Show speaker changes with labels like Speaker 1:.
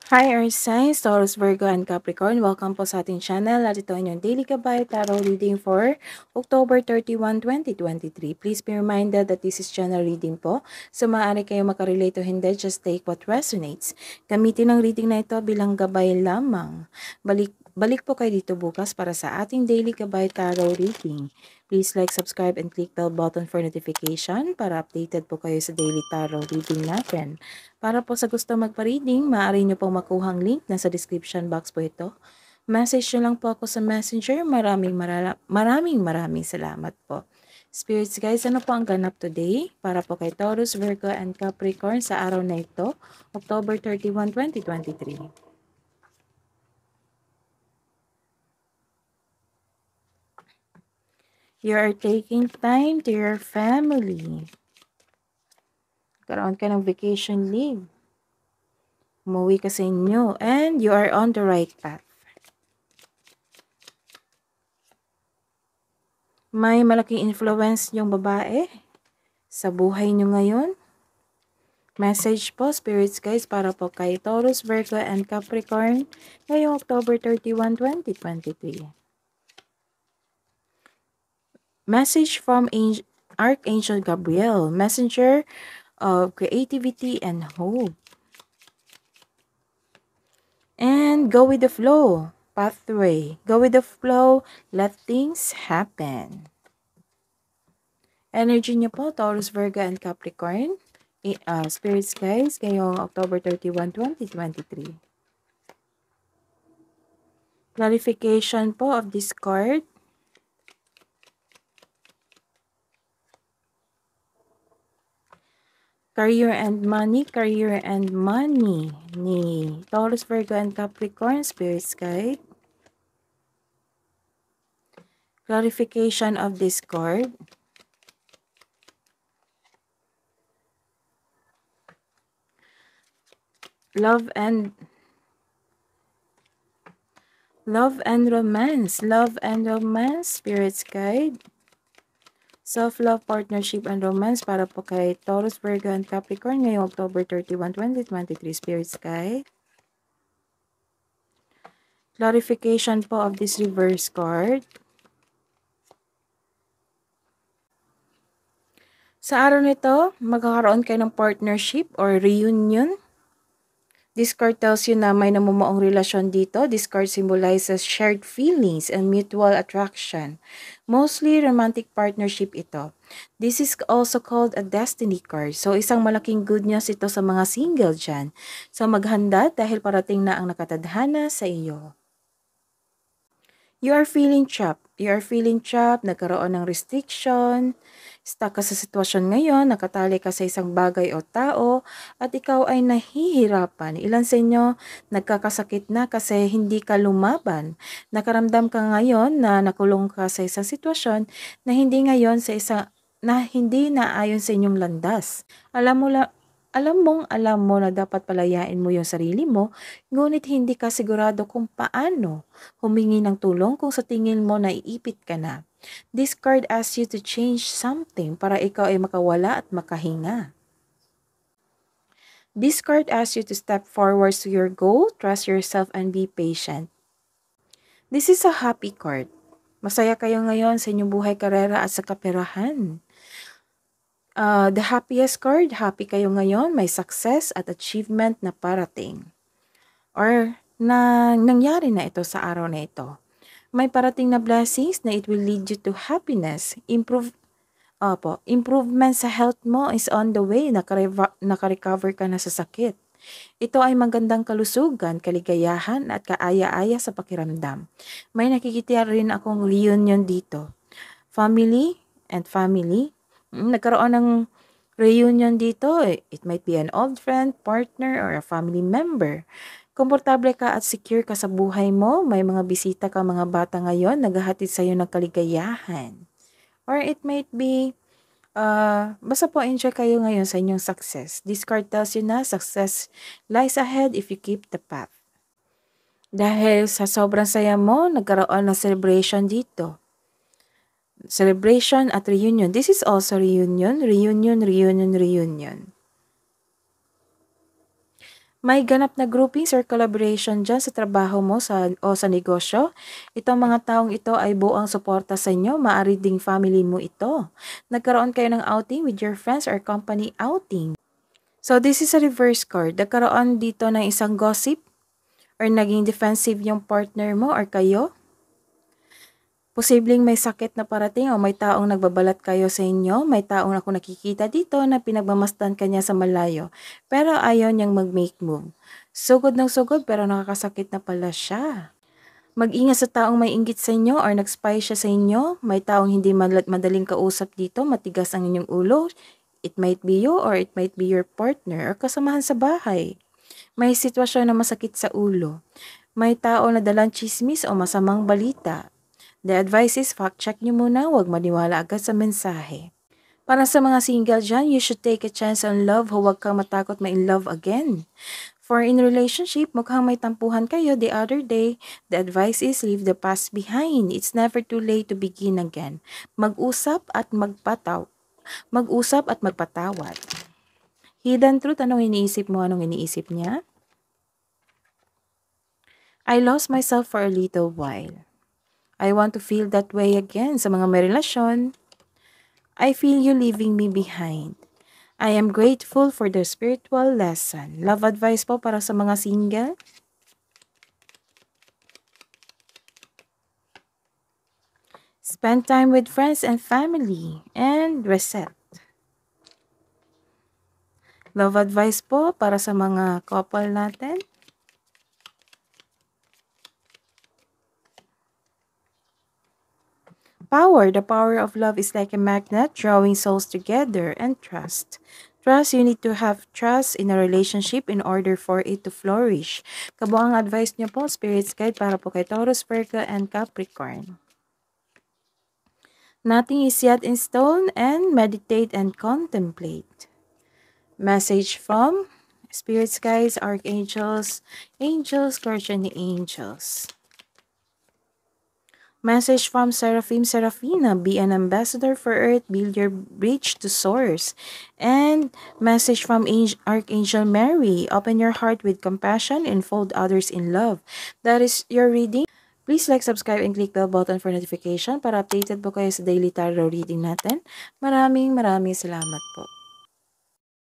Speaker 1: Hi Earth Signs, Taurus, Virgo, and Capricorn. Welcome po sa ating channel at ito ang inyong Daily Gabay Tarot Reading for October 31, 2023. Please be reminded that this is general reading po. So maaari kayo makarelate o hindi, just take what resonates. Gamitin ang reading na ito bilang gabay lamang. Balik po kayo dito bukas para sa ating Daily Gabay Tarot Reading. Please like, subscribe, and click bell button for notification para updated po kayo sa daily tarot reading natin. Para po sa gusto magpa-reading, maaari nyo pong makuhang link nasa description box po ito. Message nyo lang po ako sa messenger. Maraming salamat po. Spirits guys, ano po ang ganap today? Para po kay Taurus, Virgo, and Capricorn sa araw na ito, October 31, 2023. You are taking time to your family. Karoon ka ng vacation leave. Umuwi ka sa inyo and you are on the right path. May malaking influence yung babae sa buhay nyo ngayon. Message po, spirits guys, para po kay Taurus, Virgo, and Capricorn ngayong October 31, 2023. Message from Archangel Gabriel, messenger of creativity and hope. And go with the flow, pathway. Go with the flow, let things happen. Energy niyo po, Taurus, Virgo, and Capricorn. Spirits guys, ngayong October 31, 2023. Clarification po of this card. Career and money ni Taurus, Virgo, and Capricorn, spirits guide. Clarification of this card. Love and romance, spirits guide. Self-love, partnership, and romance para po kay Taurus, Virgo, and Capricorn ngayong October 31, 2023, spirits guide. Clarification po of this reverse card. Sa araw nito, magkakaroon kayo ng partnership or reunion. This card tells you na may namumuong relasyon dito. This card symbolizes shared feelings and mutual attraction. Mostly romantic partnership ito. This is also called a destiny card. So isang malaking good news ito sa mga single dyan. So maghanda dahil parating na ang nakatadhana sa iyo. You are feeling trapped. Nagkaroon ng restriction, stuck ka sa sitwasyon ngayon, nakatali ka sa isang bagay o tao, at ikaw ay nahihirapan. Ilan sa inyo nagkakasakit na kasi hindi ka lumaban. Nakaramdam ka ngayon na nakulong ka sa isang sitwasyon na hindi naayon sa inyong landas. Alam mo na dapat palayain mo yung sarili mo, ngunit hindi ka sigurado kung paano humingi ng tulong kung sa tingin mo naiipit ka na. This card asks you to change something para ikaw ay makawala at makahinga. This card asks you to step forward to your goal, trust yourself, and be patient. This is a happy card. Masaya kayo ngayon sa inyong buhay, karera at sa kaperahan. The happiest card, happy kayo ngayon, may success at achievement na parating. Or nangyari na ito sa araw na ito. May parating na blessings na it will lead you to happiness. Improvement sa health mo is on the way, nakarecover ka na sa sakit. Ito ay magandang kalusugan, kaligayahan at kaaya-aya sa pakiramdam. May nakikita rin akong reunion dito. Family. Nagkaroon ng reunion dito. It might be an old friend, partner, or a family member. Komportable ka at secure ka sa buhay mo. May mga bisita ka, mga bata ngayon, naghahatid sa iyo ng kaligayahan. Or it might be, basta po enjoy kayo ngayon sa inyong success. This card tells you na success lies ahead if you keep the path. Dahil sa sobrang saya mo, nagkaroon ng celebration dito. Celebration at reunion. This is also reunion. May ganap na groupings or collaboration dyan sa trabaho mo o sa negosyo. Itong mga taong ito ay buong suporta sa inyo. Maaari ding family mo ito. Nagkaroon kayo ng outing with your friends or company outing. So this is a reverse card. Nagkaroon dito ng isang gossip or naging defensive yung partner mo or kayo. Posibleng may sakit na parating o may taong nagbabalat kayo sa inyo. May taong ako nakikita dito na pinagmamasdan kanya sa malayo. Pero ayaw niyang mag-make move. Sugod ng sugod pero nakakasakit na pala siya. Mag-ingat sa taong may inggit sa inyo or nag-spy siya sa inyo. May taong hindi madaling kausap dito, matigas ang inyong ulo. It might be you or it might be your partner or kasamahan sa bahay. May sitwasyon na masakit sa ulo. May tao na dalang chismis o masamang balita. The advice is fact-check nyo muna, huwag maniwala agad sa mensahe. Para sa mga single dyan, you should take a chance on love, huwag kang matakot ma-in love again. For in relationship, mukhang may tampuhan kayo the other day, the advice is leave the past behind. It's never too late to begin again. Mag-usap at magpatawad. Hidden truth, anong iniisip mo, anong iniisip niya? I lost myself for a little while. I want to feel that way again sa mga may relasyon. I feel you leaving me behind. I am grateful for the spiritual lesson. Love advice po para sa mga single. Spend time with friends and family and reset. Love advice po para sa mga couple natin. Power. The power of love is like a magnet drawing souls together and trust. Trust, you need to have trust in a relationship in order for it to flourish. Kabuang advice niyo po, Spirit's Guide para po kay Taurus, Virgo, and Capricorn. Nothing is yet in stone and meditate and contemplate. Message from Spirit's Guides, Archangels, Angels, Guardian Angels. Message from Seraphim Seraphina, be an ambassador for Earth, build your bridge to Source. And message from Archangel Mary, open your heart with compassion and fold others in love. That is your reading. Please like, subscribe, and click the bell button for notification para updated po kayo sa daily tarot reading natin. Maraming salamat po.